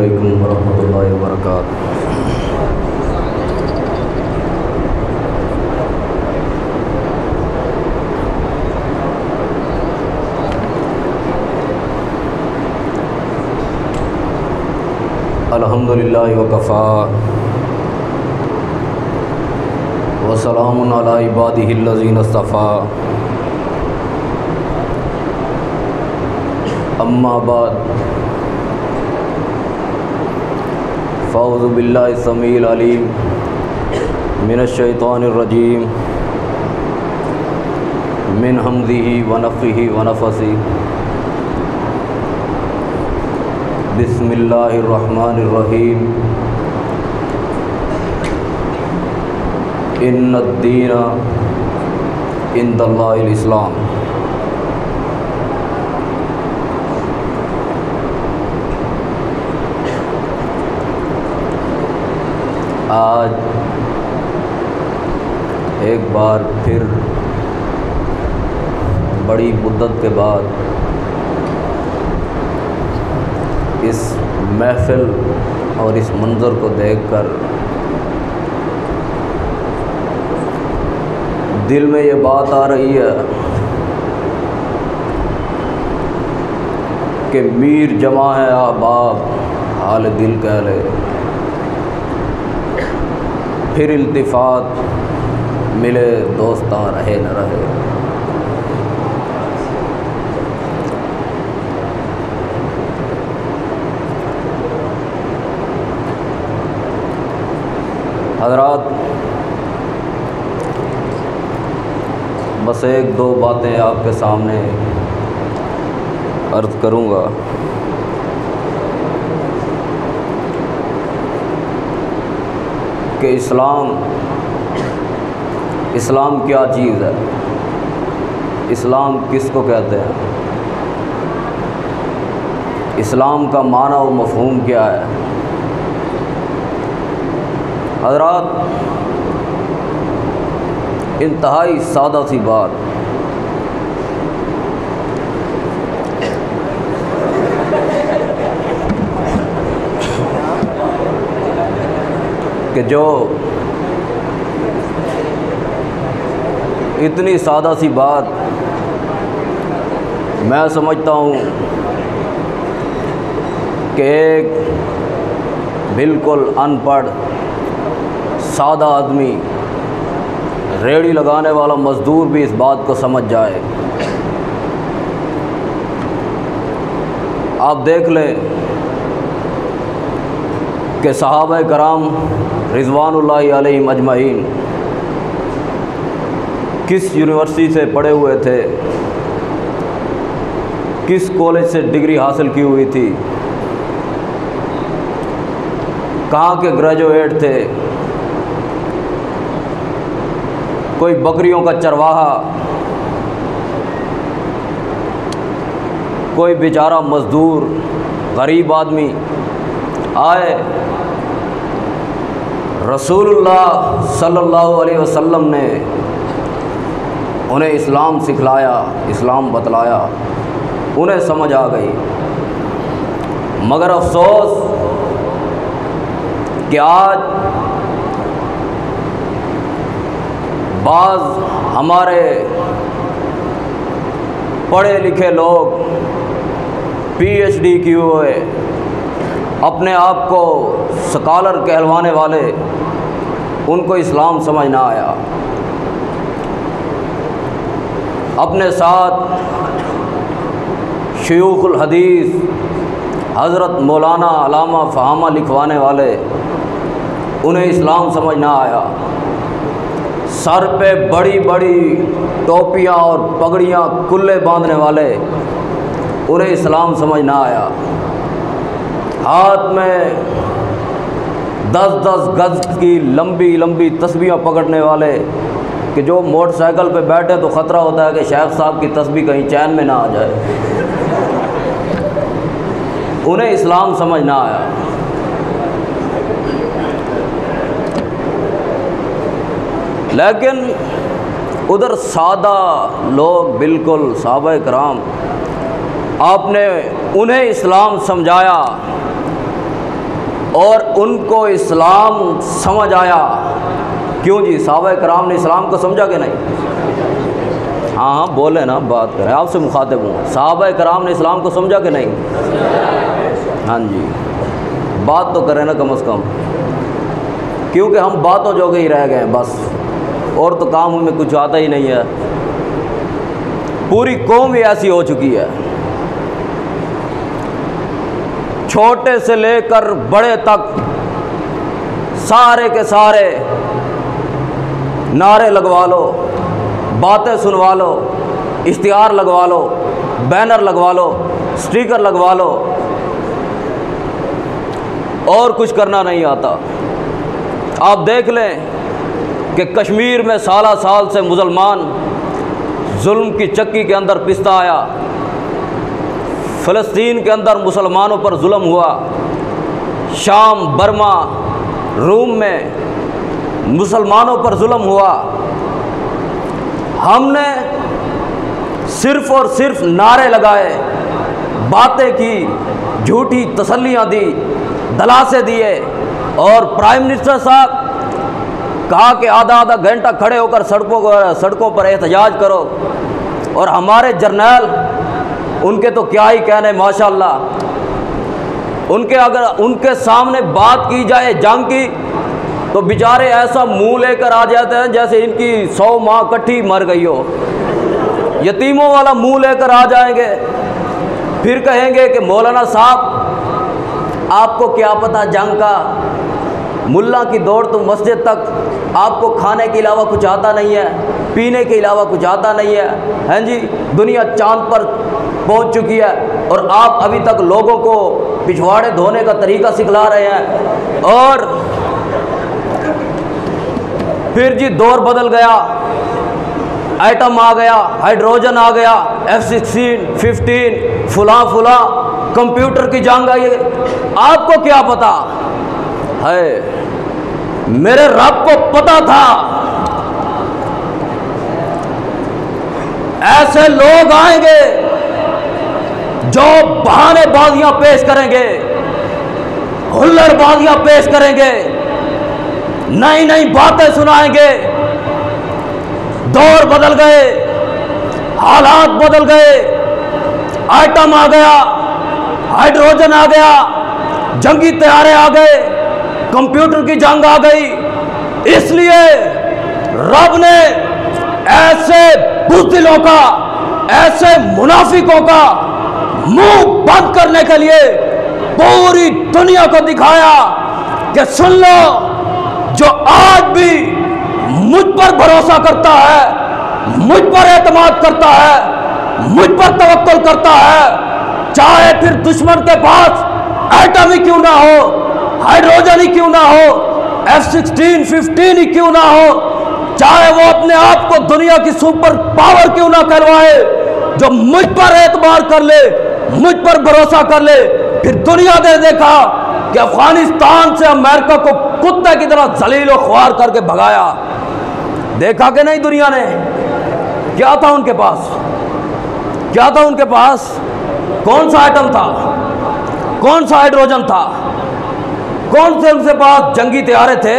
अलैकुम वरहमतुल्लाहि वबरकातुहू। अल्हम्दुलिल्लाहि वकफ़ा व सलामुन अला इबादिहिल्लज़ीना इस्तफ़ा। अम्मा बाद फ़अऊज़ु बिल्लाहि समीइल अलीम मिनश शैतानिर रजीम मिन हम्ज़िही व नफ़्ख़िही व नफ़्ख़िही। बिस्मिल्लाहिर रहमानिर रहीम। इन्नद्दीना इंदल्लाहिल इस्लाम। आज एक बार फिर बड़ी मुद्दत के बाद इस महफ़िल और इस मंज़र को देखकर दिल में ये बात आ रही है कि मीर जमा है ahbab हाल दिल कह ले। फिर इल्तिफ़ात मिले दोस्तां रहे न रहे। हज़रात, बस एक दो बातें आपके सामने अर्ज़ करूँगा। कि इस्लाम क्या चीज़ है, इस्लाम किसको कहते हैं, इस्लाम का माना व मफ़हूम क्या है। हज़रात, इंतहाई सादा सी बात, कि जो इतनी सादा सी बात मैं समझता हूँ कि एक बिल्कुल अनपढ़ सादा आदमी, रेहड़ी लगाने वाला मज़दूर भी इस बात को समझ जाए। आप देख लें कि सहाबा कराम रिज़वानुल्लाहि अलैहिम अजमईन किस यूनिवर्सिटी से पढ़े हुए थे, किस कॉलेज से डिग्री हासिल की हुई थी, कहाँ के ग्रेजुएट थे। कोई बकरियों का चरवाहा, कोई बेचारा मज़दूर गरीब आदमी आए, रसूलुल्लाह सल्लल्लाहु अलैहि वसल्लम ने उन्हें इस्लाम सिखलाया, इस्लाम बतलाया, उन्हें समझ आ गई। मगर अफसोस कि आज बाज़ हमारे पढ़े लिखे लोग, PhD किए हुए, अपने आप को स्कॉलर कहलवाने वाले, उनको इस्लाम समझ ना आया। अपने साथ शयूखुल हदीस हज़रत मौलाना अल्लामा फ़हामा लिखवाने वाले, उन्हें इस्लाम समझ ना आया। सर पे बड़ी बड़ी टोपियाँ और पगड़ियाँ कुल्ले बांधने वाले, उन्हें इस्लाम समझ ना आया। हाथ में 10-10 गज़ की लंबी लंबी तस्बीहें पकड़ने वाले, कि जो मोटरसाइकिल पे बैठे तो ख़तरा होता है कि शेख साहब की तस्बीह कहीं चैन में ना आ जाए, उन्हें इस्लाम समझ ना आया। लेकिन उधर सादा लोग, बिल्कुल सहाबा कराम, आपने उन्हें इस्लाम समझाया और उनको इस्लाम समझ आया। क्यों जी, सहाबा कराम ने इस्लाम को समझा कि नहीं? हाँ हाँ बोले ना, बात करें, आपसे मुखातिब हूँ। सहाबा कराम ने इस्लाम को समझा कि नहीं? हाँ जी, बात तो करें ना कम से कम, क्योंकि हम बातों जोगे ही रह गए बस, और तो काम में कुछ आता ही नहीं है। पूरी कौम ही ऐसी हो चुकी है, छोटे से लेकर बड़े तक सारे के सारे नारे लगवा लो, बातें सुनवा लो, इश्तिहार लगवा लो, बैनर लगवा लो, स्टिकर लगवा लो, और कुछ करना नहीं आता। आप देख लें कि कश्मीर में साला साल से मुसलमान जुल्म की चक्की के अंदर पिसता आया, फ़लस्तीन के अंदर मुसलमानों पर जुल्म हुआ, शाम, बर्मा, रूम में मुसलमानों पर जुल्म हुआ। हमने सिर्फ़ और सिर्फ नारे लगाए, बातें की, झूठी तसल्लियाँ दी, दलासे दिए, और प्राइम मिनिस्टर साहब कहा कि आधा आधा घंटा खड़े होकर सड़कों पर एहतजाज करो, और हमारे जर्नैल, उनके तो क्या ही कहने माशाअल्लाह, उनके अगर उनके सामने बात की जाए जंग की तो बेचारे ऐसा मुंह लेकर आ जाते हैं जैसे इनकी 100 माँ इकट्ठी मर गई हो, यतीमों वाला मुंह लेकर आ जाएंगे। फिर कहेंगे कि मौलाना साहब आपको क्या पता जंग का, मुल्ला की दौड़ तो मस्जिद तक, आपको खाने के अलावा कुछ आता नहीं है, पीने के अलावा कुछ आता नहीं है, हैं जी। दुनिया चांद पर पहुंच चुकी है और आप अभी तक लोगों को पिछवाड़े धोने का तरीका सिखला रहे हैं। और फिर जी दौर बदल गया, एटम आ गया, हाइड्रोजन आ गया, F-16, 15 फुला फुला, कंप्यूटर की जंग आई। आपको क्या पता है? मेरे रब को पता था ऐसे लोग आएंगे जो बहानेबाजियां पेश करेंगे, हुल्लड़बाजियां पेश करेंगे, नई नई बातें सुनाएंगे। दौर बदल गए, हालात बदल गए, आइटम आ गया, हाइड्रोजन आ गया, जंगी तैयारे आ गए, कंप्यूटर की जंग आ गई। इसलिए रब ने ऐसे बुज़दिलों का, ऐसे मुनाफिकों का मुंह बंद करने के लिए पूरी दुनिया को दिखाया कि सुन लो, जो आज भी मुझ पर भरोसा करता है, मुझ पर एतमाद करता है, मुझ पर तवक्कुल करता है, चाहे फिर दुश्मन के पास एटम ही क्यों ना हो, हाइड्रोजन ही क्यों ना हो, F-16, 15 ही क्यों ना हो, चाहे वो अपने आप को दुनिया की सुपर पावर क्यों ना कहलवाए, जो मुझ पर एतबार कर ले, मुझ पर भरोसा कर ले। फिर दुनिया ने देखा कि अफगानिस्तान से अमेरिका को कुत्ते की तरह जलील और ख्वार करके भगाया। देखा कि नहीं दुनिया ने? क्या था उनके पास? क्या था उनके पास? कौन सा आइटम था? कौन सा हाइड्रोजन था? कौन से उनके पास जंगी तैयारे थे?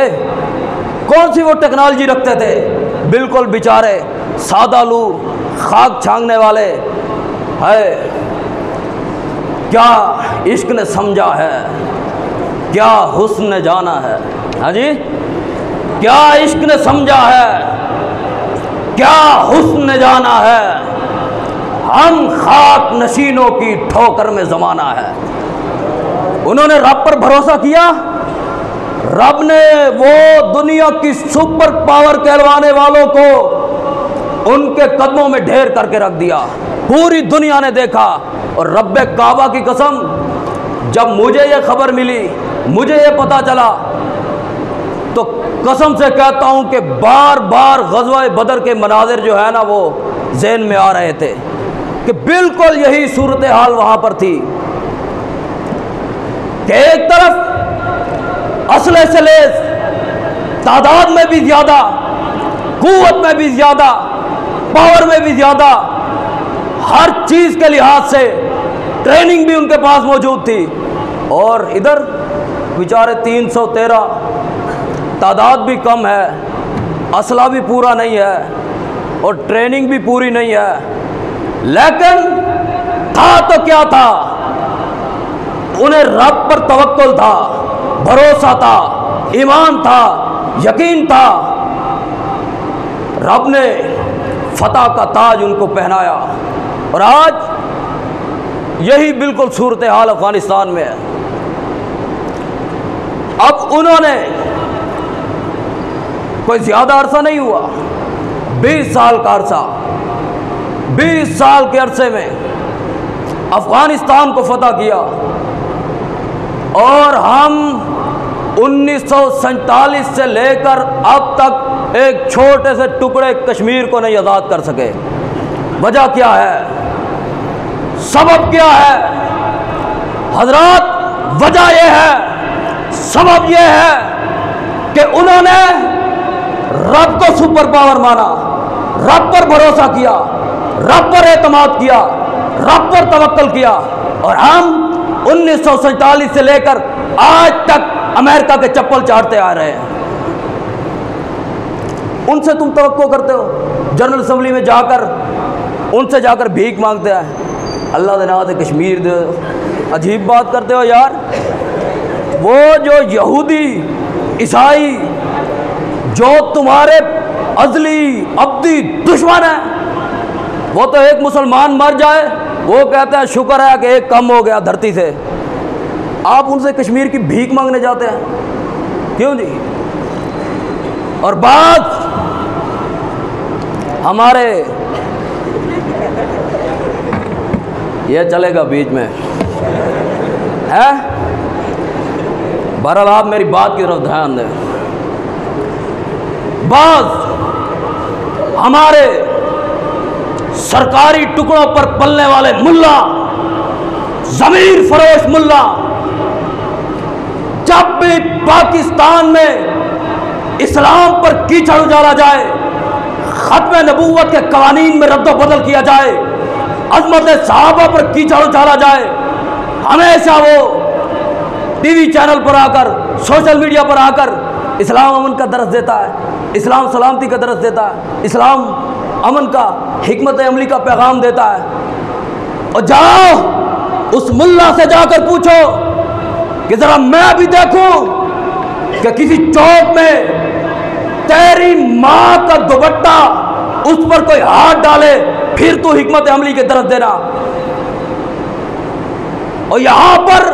कौन सी वो टेक्नोलॉजी रखते थे? बिल्कुल बेचारे सादा लू, खाक छांगने वाले है। क्या इश्क ने समझा है, क्या हुस्न ने जाना है। हाँ जी, क्या इश्क ने समझा है, क्या हुस्न ने जाना है। हम खाक नशीनों की ठोकर में जमाना है। उन्होंने रब पर भरोसा किया, रब ने वो दुनिया की सुपर पावर कहलवाने वालों को उनके कदमों में ढेर करके रख दिया। पूरी दुनिया ने देखा। और रब्बे काबा की कसम, जब मुझे ये खबर मिली, मुझे ये पता चला, तो कसम से कहता हूं कि बार बार ग़ज़वा बदर के मनाज़िर जो है ना वो ज़हन में आ रहे थे कि बिल्कुल यही सूरत हाल वहां पर थी कि एक तरफ असले से लेस, तादाद में भी ज़्यादा, क़ुव्वत में भी ज़्यादा, पावर में भी ज़्यादा, हर चीज़ के लिहाज से ट्रेनिंग भी उनके पास मौजूद थी। और इधर बेचारे 313, तादाद भी कम है, असला भी पूरा नहीं है और ट्रेनिंग भी पूरी नहीं है, लेकिन था तो क्या था, उन्हें रब पर तवक्कुल था, भरोसा था, ईमान था, यकीन था। रब ने फतह का ताज उनको पहनाया और आज यही बिल्कुल सूरत हाल अफगानिस्तान में है। अब उन्होंने कोई ज़्यादा अरसा नहीं हुआ, 20 साल का अरसा, 20 साल के अरसे में अफगानिस्तान को फतह किया और हम 1947 से लेकर अब तक एक छोटे से टुकड़े कश्मीर को नहीं आज़ाद कर सके। वजह क्या है, सबब क्या है हजरात? वजह यह है, सबब यह है कि उन्होंने रब को सुपर पावर माना, रब पर भरोसा किया, रब पर एतमाद किया, रब पर तवक्कुल किया। और हम 1947 से लेकर आज तक अमेरिका के चप्पल चाटते आ रहे हैं। उनसे तुम तवक्को करते हो, जनरल असम्बली में जाकर उनसे जाकर भीख मांगते हैं, अल्लाह दे नाम ते कश्मीर दे। अजीब बात करते हो यार। वो जो यहूदी ईसाई जो तुम्हारे अजली अब्दी दुश्मन है, वो तो एक मुसलमान मर जाए वो कहते हैं शुक्र है कि एक कम हो गया धरती से। आप उनसे कश्मीर की भीख मांगने जाते हैं, क्यों जी? और बात हमारे ये चलेगा बीच में है। बहरहाल आप मेरी बात की तरफ ध्यान दें। बात हमारे सरकारी टुकड़ों पर पलने वाले मुल्ला, ज़मीर फरोश मुल्ला, जब भी पाकिस्तान में इस्लाम पर कीचड़ उजाला जाए, खत्म नबूवत के कवानीन में रद्द बदल किया जाए, अज़मत सहाबा पर कीचड़ उजाला जाए, हमेशा वो टीवी चैनल पर आकर, सोशल मीडिया पर आकर इस्लाम अमन का दर्स देता है, इस्लाम सलामती का दर्स देता है, इस्लाम अमन का हिकमत अमली का पैगाम देता है। और जाओ उस मुल्ला से जाकर पूछो कि जरा मैं भी देखूं कि किसी चौक में तेरी मां का दुपट्टा उस पर कोई हाथ डाले, फिर तू हिकमत अमली के दर्स देना। और यहां पर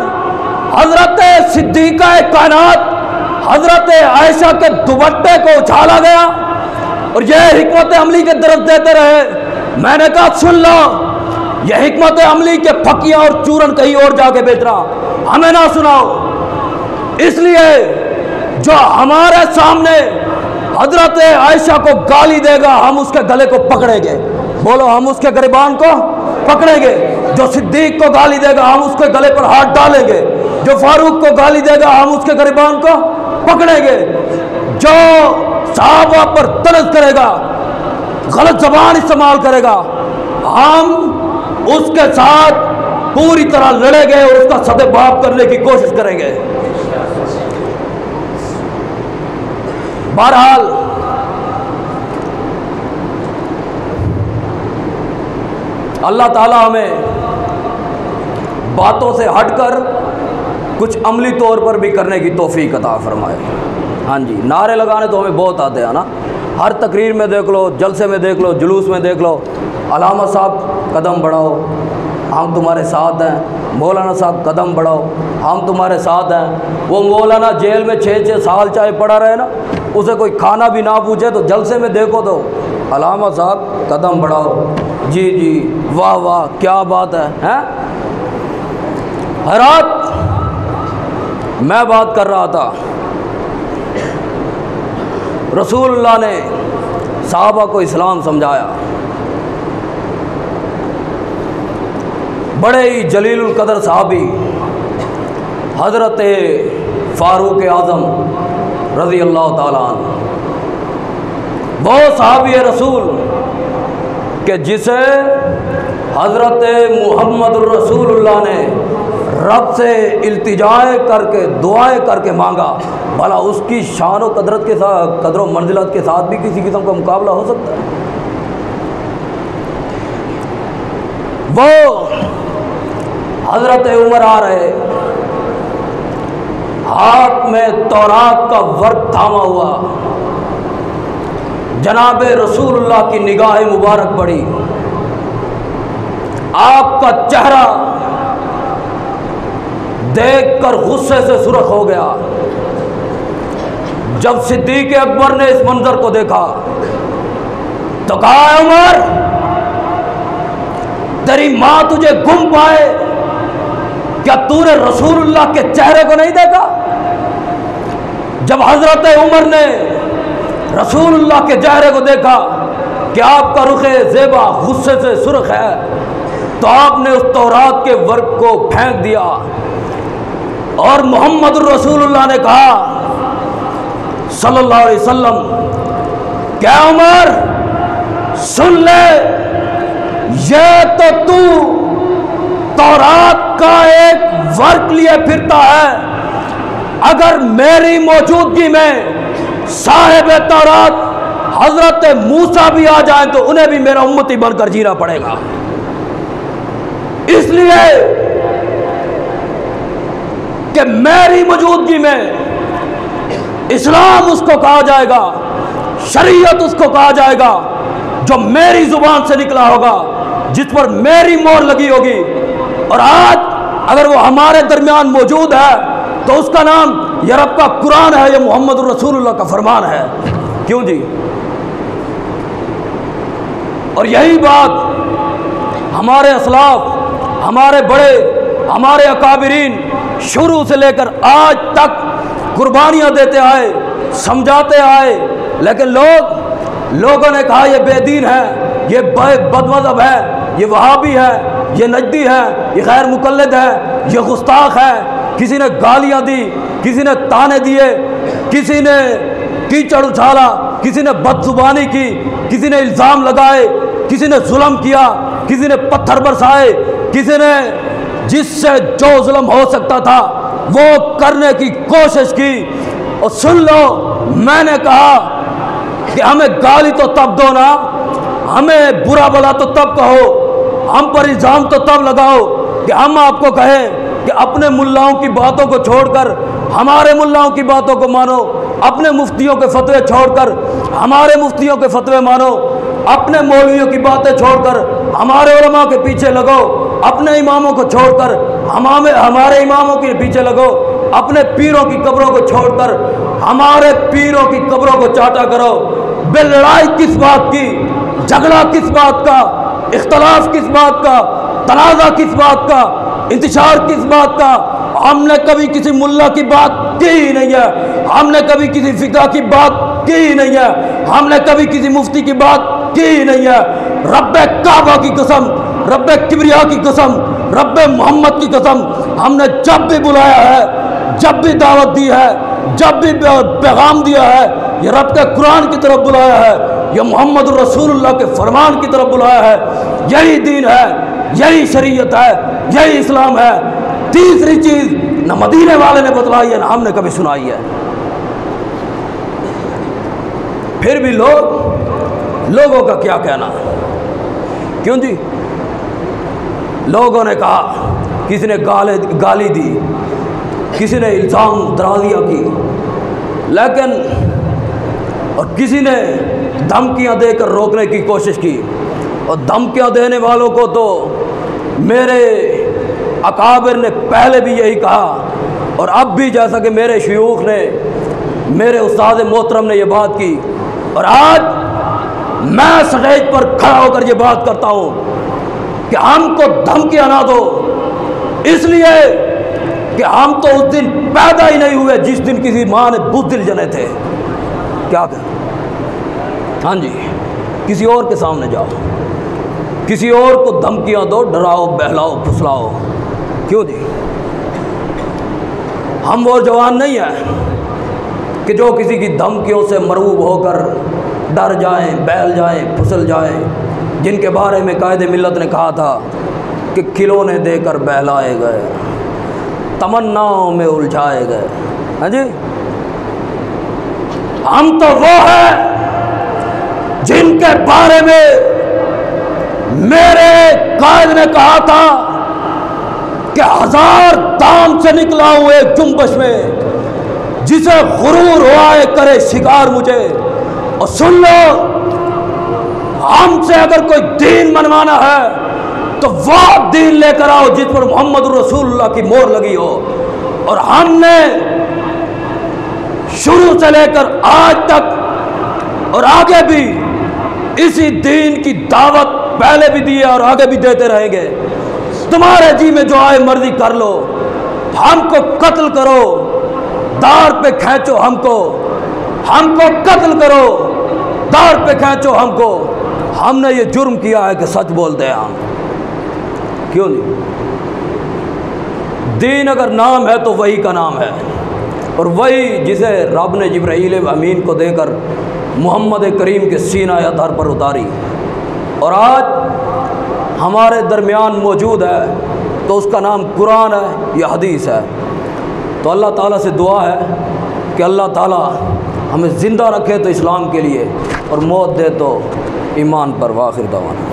हजरत सिद्दीका कायनात हजरत आयशा के दुपट्टे को उछाला गया और यह हिकमत अमली के दर्स देते रहे। मैंने कहा सुन लो, यह हिकमत अमली के फकिया और चूरन कहीं और जाके बेच रहा, हमें ना सुनाओ। इसलिए जो हमारे सामने हजरत आयशा को गाली देगा, हम उसके गले को पकड़ेंगे। बोलो, हम उसके गिरबान को पकड़ेंगे। जो सिद्दीक को गाली देगा, हम उसके गले पर हाथ डालेंगे। जो फारूक को गाली देगा, हम उसके गिरबान को पकड़ेंगे। जो सहाबा पर तर्ज करेगा, गलत जबान इस्तेमाल करेगा, हम उसके साथ पूरी तरह लड़ेंगे और उसका सदेबाप करने की कोशिश करेंगे। बहरहाल अल्लाह ताला हमें बातों से हटकर कुछ अमली तौर पर भी करने की तौफीक अता फरमाए। हाँ जी, नारे लगाने तो हमें बहुत आते हैं ना, हर तकरीर में देख लो, जलसे में देख लो, जुलूस में देख लो, अलामा साहब कदम बढ़ाओ, हम तुम्हारे साथ हैं। मौलाना साहब कदम बढ़ाओ, हम तुम्हारे साथ हैं। वो मौलाना जेल में 6-6 साल चाहे पड़ा रहे ना, उसे कोई खाना भी ना पूछे तो जलसे में देखो तो अलामा साहब कदम बढ़ाओ, जी जी, वाह वाह, क्या बात है, हैं? हरात मैं बात कर रहा था, रसूलुल्लाह ने साहबा को इस्लाम समझाया। बड़े ही जलीलुल कदर साहबी हज़रत फ़ारूक आज़म रज़ी अल्लाह ताला अन्हु, वो साहबी रसूल कि जिसे हज़रत मुहम्मद रसूलुल्लाह ने रब से इल्तिजाएँ करके दुआएं करके मांगा, भला उसकी शान व कदरत के साथ, कदर व मंजिलत के साथ भी किसी किस्म का मुकाबला हो सकता है? वो हज़रत उमर आ रहे, हाथ में तौरात का वर्क थामा हुआ, जनाब रसूलुल्लाह की निगाह मुबारक पड़ी, आपका चेहरा देखकर गुस्से से सुर्ख हो गया। जब सिद्दीक़ अकबर ने इस मंजर को देखा तो कहा, उमर तेरी मां तुझे गुम पाए, क्या तूने रसूलुल्लाह के चेहरे को नहीं देखा? जब हजरत उमर ने रसूलुल्लाह के चेहरे को देखा कि आपका रुखे ज़ेबा गुस्से से सुर्ख है, तो आपने उस तौरात के वर्क को फेंक दिया और मोहम्मद रसूलुल्लाह ने कहा सल्लल्लाहु अलैहि वसल्लम, क्या उमर सुन ले, ये तो तू तौरात का एक वर्क लिए फिरता है, अगर मेरी मौजूदगी में साहिब तौरात हजरत मूसा भी आ जाए तो उन्हें भी मेरा उम्मती बनकर जीना पड़ेगा। इसलिए कि मेरी मौजूदगी में इस्लाम उसको कहा जाएगा, शरीयत उसको कहा जाएगा जो मेरी जुबान से निकला होगा, जिस पर मेरी मोहर लगी होगी। और आज अगर वो हमारे दरमियान मौजूद है तो उसका नाम ये रब का कुरान है, ये मोहम्मद रसूलुल्लाह का फरमान है। क्यों जी? और यही बात हमारे असलाफ, हमारे बड़े, हमारे अकाबिरीन शुरू से लेकर आज तक कुर्बानियाँ देते आए, समझाते आए, लेकिन लोगों ने कहा ये बेदीन है, ये बदमज़हब है, ये वहाबी है, ये नजदी है, ये गैर मुकल्लिद है, ये गुस्ताख है। किसी ने गालियाँ दी, किसी ने ताने दिए, किसी ने कीचड़ उछाला, किसी ने बदजुबानी की, किसी ने इल्ज़ाम लगाए, किसी ने जुल्म किया, किसी ने पत्थर बरसाए, किसी ने जिससे जो जुल्म हो सकता था वो करने की कोशिश की। और सुन लो, मैंने कहा कि हमें गाली तो तब दो ना, हमें बुरा भला तो तब कहो, हम पर इल्ज़ाम तो तब लगाओ कि हम आपको कहें कि अपने मुल्लाओं की बातों को छोड़कर हमारे मुल्लाओं की बातों को मानो, अपने मुफ्तियों के फतवे छोड़कर हमारे मुफ्तियों के फतवे मानो, अपने मौलवियों की बातें छोड़कर हमारे उलमा के पीछे लगो, अपने इमामों को छोड़कर हमारे इमामों के पीछे लगो, अपने पीरों की कब्रों को छोड़कर हमारे पीरों की कब्रों को चाटा करो। बे लड़ाई किस बात की, झगड़ा किस बात का, इख्तलाफ किस बात का, तनाज़ा किस बात का, इंतशार किस बात का? हमने कभी किसी मुल्ला की बात की ही नहीं है, हमने कभी किसी फिक़ा की बात की ही नहीं है, हमने कभी किसी मुफ्ती की बात की ही नहीं है। रब्बे काबा की कसम, रब्बे किबरिया की कसम, रब्बे मोहम्मद की कसम, हमने जब भी बुलाया है, जब भी दावत दी है, जब भी पैगाम दिया है, ये रब के कुरान की तरफ बुलाया है, ये मोहम्मद रसूलुल्लाह के फरमान की तरफ बुलाया है। यही दीन है, यही शरीयत है, यही इस्लाम है। तीसरी चीज़ न मदीने वाले ने बतलाई है, न हमने कभी सुनाई है। फिर भी लोगों का क्या कहना? क्यों जी? लोगों ने कहा, किसी ने गाली दी, किसी ने इल्ज़ाम दराजियाँ की, लेकिन और किसी ने धमकियाँ देकर रोकने की कोशिश की। और धमकियाँ देने वालों को तो मेरे अकाबिर ने पहले भी यही कहा और अब भी, जैसा कि मेरे शयूख ने, मेरे उस्ताद मोहतरम ने ये बात की, और आज मैं स्टेज पर खड़ा होकर ये बात करता हूँ कि हमको धमकियाँ ना दो, इसलिए कि हम तो उस दिन पैदा ही नहीं हुए जिस दिन किसी माँ ने बुज़दिल जने थे। क्या कर? हाँ जी, किसी और के सामने जाओ, किसी और को धमकियाँ दो, डराओ, बहलाओ, फुसलाओ। क्यों जी? हम वो जवान नहीं है कि जो किसी की धमकियों से मरूब होकर डर जाएं, बहल जाएं, फुसल जाएं, जिनके बारे में कायदे मिल्लत ने कहा था कि खिलौने देकर बहलाए गए। तमन्नाओं में उलझाए गए। हाँ जी, हम तो वो हैं जिनके बारे में मेरे कायद ने कहा था कि 1000 दाम से निकला हूं एक जुम्बश में, जिसे गुरूर हुआ करे शिकार मुझे। और सुन लो, हमसे अगर कोई दीन मनवाना है तो वो दीन लेकर आओ जिस पर मोहम्मद रसूलुल्लाह की मोहर लगी हो। और हमने शुरू से लेकर आज तक और आगे भी इसी दीन की दावत पहले भी दी है और आगे भी देते रहेंगे। तुम्हारे जी में जो आए मर्जी कर लो, हमको कत्ल करो, दार पे खींचो हमको कत्ल करो, दार पे खींचो हमको। हमने ये जुर्म किया है कि सच बोलते हैं हम, क्यों नहीं? दीन अगर नाम है तो वही का नाम है, और वही जिसे रब ने जिब्राईल अमीन को देकर मोहम्मद करीम के सीना अतहर पर उतारी और आज हमारे दरमियान मौजूद है, तो उसका नाम कुरान है या हदीस है। तो अल्लाह ताला से दुआ है कि अल्लाह ताला हमें ज़िंदा रखे तो इस्लाम के लिए, और मौत दे तो ईमान पर। वाखिर दवाना।